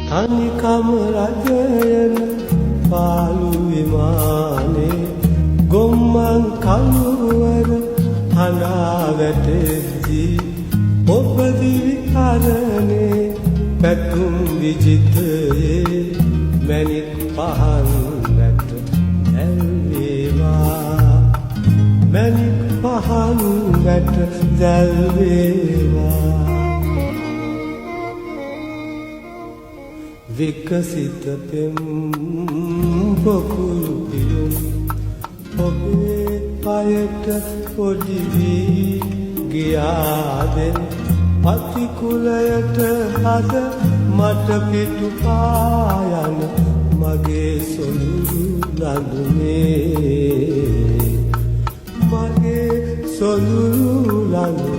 තනිකම රජයන පාළු විමානේ ගොම්මන් කළුවර හඬා වැටෙද්දී ඔබ දිවි හරනේ පැතුම් විජිතයේ මැණික් පහන් වැට දැල්වේවා මැණික් පහන් වැට දැල්වේවා විකසිත පෙම් පොකුරු පියුම් ඔබේ පයට පොඩි වී ගියාදෙන් පතිකුලයට අද මට පිටු පායන මගේ සොළුරු ලඳුනේ මගේ සොළුරු ලඳුනේ